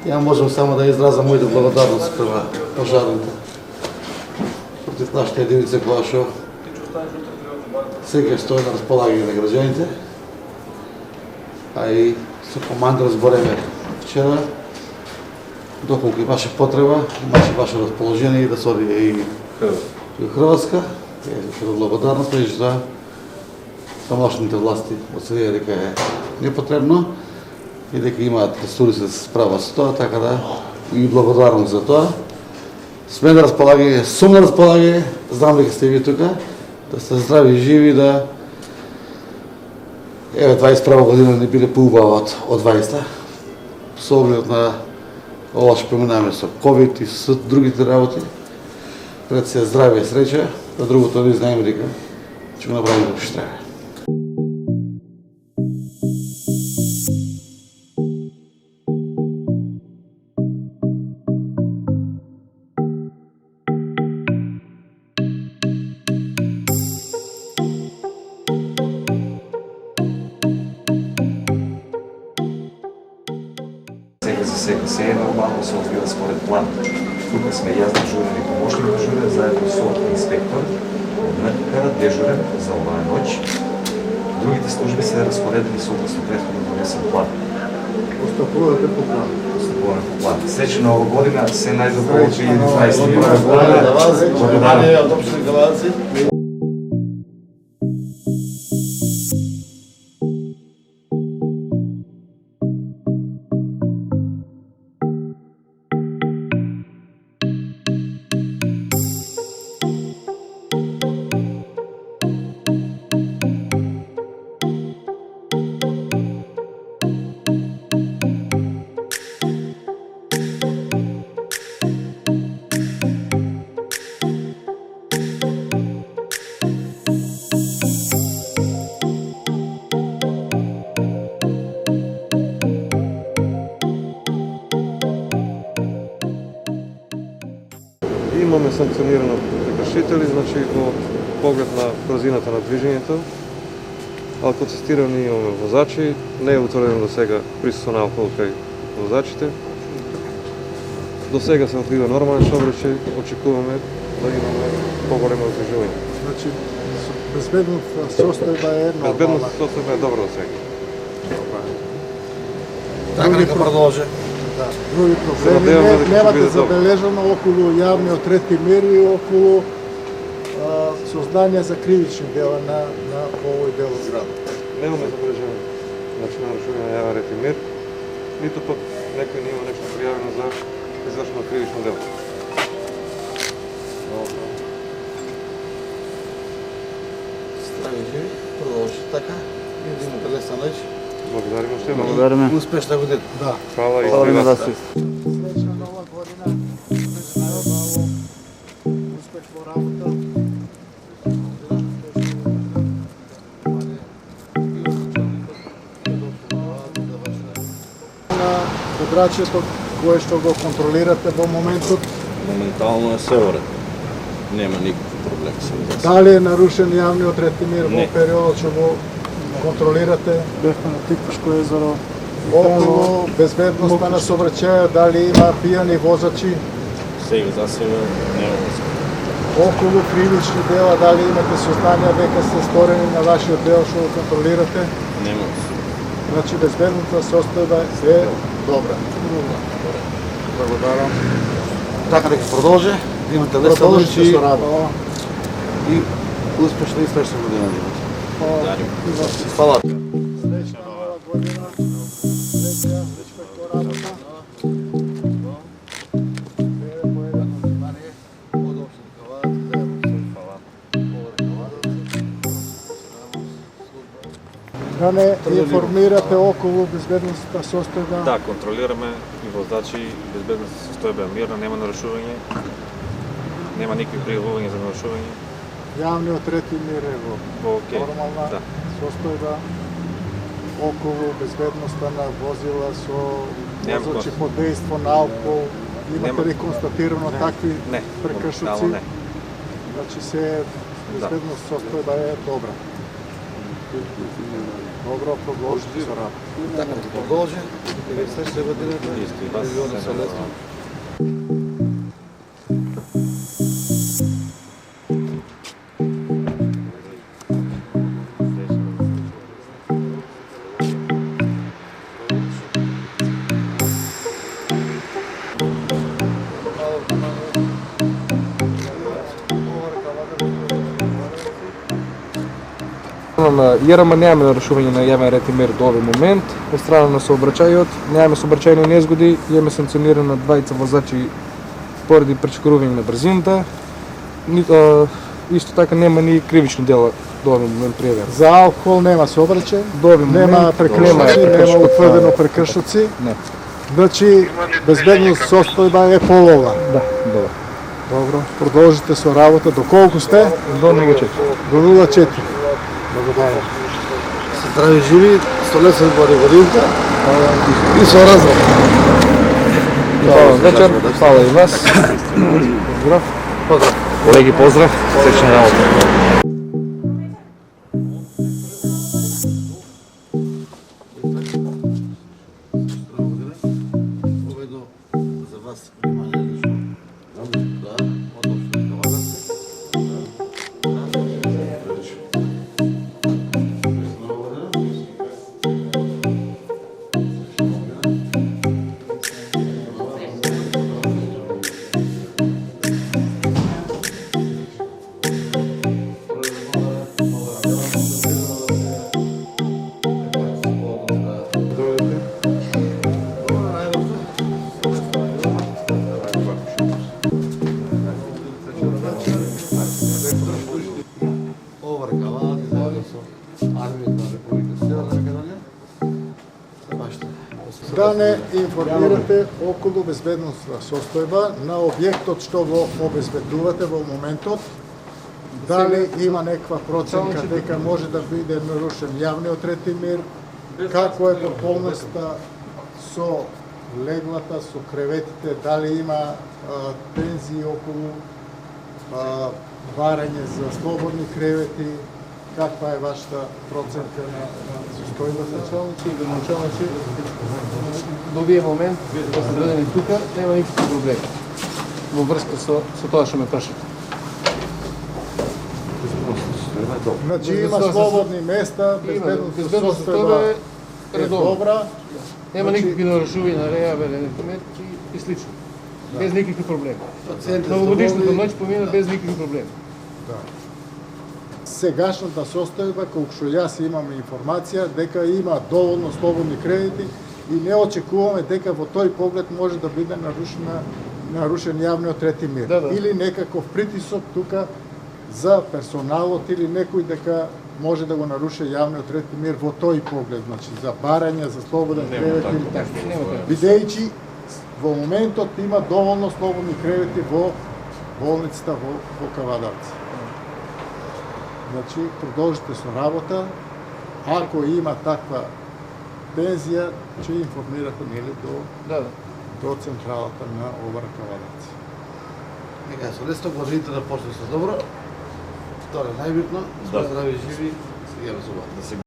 Я можем само да изразам моята благодарност према пожарните против нашата единица, која што сега стои на располагање на граѓаните, а и со команда разбореме вчера доколку имаше потреба, имаше ваше расположение и да се оди и в Хрватска. Като благодарност, меѓутоа тамошните власти оценија дека е непотребно и дека имаат ресурси да се справат со тоа, така да и благодарност за тоа. Сме на располагање, сум на располагање, знам дека сте ви тука, да сте здрави и живи, да еве 21 година не биле поубава од 20-та, со оглед на ова што преминаваме со COVID и со другите работи. Пред се здраве и среќа, а другото не знаеме дека ќе го направиме како што треба. Се е нормално се одвива според план. Тука сме јас дежурен и помошник дежурен, заедно со инспектор, МК дежурен за оваа ноќ. Другите служби се распоредени согласно претходно донесен план. Постапувате по план. Постапуваме по план. Среќа на ова година се најдобро од 2021 година. Благодарам од општина Галаци. Имаме санкционирано прекршители, значи во поглед на брзината на движењето. Алкотестирани имаме возачи, не е утврдено до сега присуство на алкохол кај возачите. До сега се одвива нормален сообраќај, очекуваме да имаме поголемо движување. Значи, безбедната состојба е нормална. Безбедната состојба е добра до сега. Така нека продолжи. Да, други проблеми немате забележано околу јавниот ред и мир и околу сознание за кривични дела на овој дел од градот. Немаме забележено нарушување на јавен ред и мир, ниту пак некој не има нешто пријавено за извршено кривично дело. Здрави живи, продолжи така. И имате лесна ноќ. Благодариме уште. Благодариме. Успешна година. Да. Фала и Благодариме за да вас. се. Среќна нова година. Успех во работа. На подрачјето кое што го контролирате во моментот, Моментално е се уред. Нема никакви проблем со това. дали е нарушен јавниот ред и мир во Не. периодот што го контролирате? Бевме на Тиквашко езеро. Околу безбедноста на сообраќајот, дали има пијани возачи? Сега за сега нема возможност. Околу кривични дела, дали имате сознание дека се сторени на вашиот дел што го контролирате? Нема. Значи безбедната состојба е добра. Благодарам. Така нека продолжи. Имате лесна ноќ Продолжите со работа. и успешна и среќна година. Дарим. Фала. Среќна нова година. Среќна, успех во работа. Еве поедано внимание од општина Галац, заедно со да не информирате околу безбедността состојба. Да, контролираме и воздачи, и безбедната состојба е мирна, нема нарушување, нема никакви пријавувања за нарушување. Јавниот ред и мир е во Окей. нормална Да. состојба. Околу безбедноста на возила со Немам возачи конст- под дејство на алкохол. Имате Нема. ли констатирано такви Не, прекршоци? моментално не. Значи се безбедност состојба е добра. Добро, продолжите со работа. Така да продолжи. Следващата годината. Исто и вас. Милиони са лесно. На ԵРՄ нямаме нарушување на јавен ред и мир до овој момент. Од страна на сообраќајот немаме сообраќајни незгоди, имаме санкционирани на двајца возачи поради пречекорување на брзината. Исто така нема ни кривични дела до овој момент пријавени. За алкохол нема сообраќај, До овој момент нема прекршоци, нема утврдено прекршоци. Не. Значи, безбедност состојба е полова. Да, добро. Добро, продолжите со работа. До колку сте? До 0,4. До 0,4. Благодарам. Се здрави живи, со лесен годинка и со развод. Хвала вечер, хвала и вас. Поздрав. Колеги, поздрав. Сечна работа. Поведно за вас внимание лично. Да, односно кавалерци. Да не информирате околу безбедносна состојба на објектот што го обезбедувате во моментот, дали има некаква проценка дека може да биде нарушен јавниот ред и мир, како е пополноста со леглата, со креветите, дали има тензии околу барање за слободни кревети, каква е вашата проценка на состојбата? Началници, до овие момент, да се дадени тука, нема никакви проблеми во врска со тоа што ме прашате. Значи има слободни места, безбедност состојба е добра. Нема никакви нарушувања на рејавен ред и слично. Без никакви проблеми. Новогодишната ноќ помина без никакви проблеми. Сегашната состојба, колку што јас имам информација, дека има доволно слободни кредити и не очекуваме дека во тој поглед може да биде нарушен јавниот ред и мир. Да. Или некаков притисок тука за персоналот или некој дека може да го наруши јавниот ред и мир во тој поглед, значи за барање, за слободен кревет или така. Бидејќи во моментот има доволно слободни кревети во болницата во Кавадарци. Значи, продолжите со работа. Ако има таква тензија, ќе информирате нели до централата на ОВР Кавадарци. Нека со лесно можете да почне со добро. Тоа е најбитно. Сме здрави и живи. Сега разувате.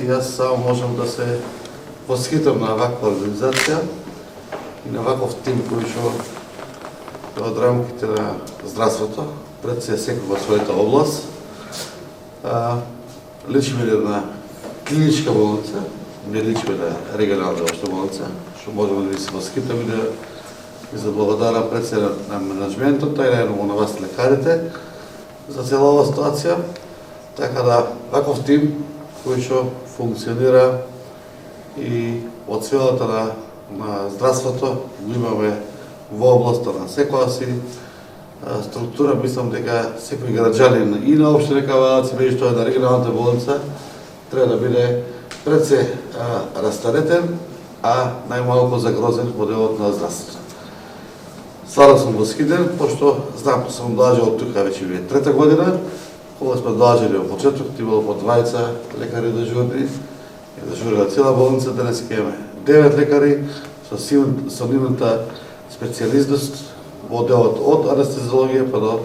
Јас само можам да се восхитам на ваква организација и на ваков тим кој што од рамките на здравството пред се секоја својата област личиме на клиничка болница, не личиме на регионална општа болница, што можеме да ви се восхитаме да ви заблагодарам пред се на менеджментот, и најдобро на вас лекарите за цела оваа ситуација, така да ваков тим кој што функционира и од сферата на здравството го имаме во областа на секоја си структура. Мислам дека секој граѓанин и на општина Кавадарци, меѓутоа на регионалната болница, треба да биде пред се растаретен, а најмалку загрозен во делот на здравството. Стварно сум восхитен, пошто знам да сум доаѓал тука веќе вие трета година, кога сме доаѓали во почетокот, имало по 20 лекари дежурни, и дежурила цела болница, денес имаме 9 лекари со нивната специјализност во делот од анестезиологија па до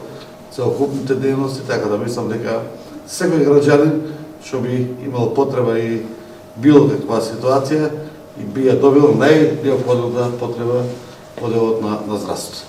целокупните дејности, така да мислам дека секој граѓанин што би имал потреба и било каква ситуација и би ја добил најнеопходната потреба во делот на здравството.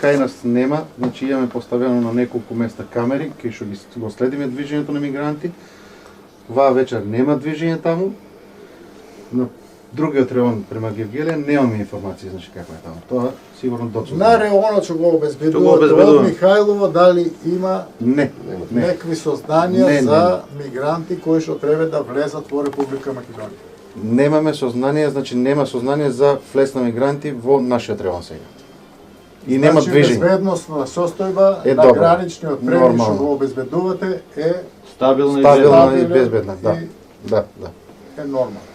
Кај нас нема, значи имаме поставено на неколку места камери, кај што го следиме движењето на мигранти. Ваа вечер нема движење таму. На другиот район према Гевгелија немаме информација, значи како е таму. Тоа сигурно доцна. На реонот што го обезбедувате од Михајлово, дали има некакви сознанија за мигранти кои што треба да влезат во Република Македонија? Немаме сознание, значи нема сознание за влез на мигранти во нашиот район сега. И нема движење. Значи безбедносна состојба на граничниот преглед што го обезбедувате е стабилна и безбедна. Да. Е нормално.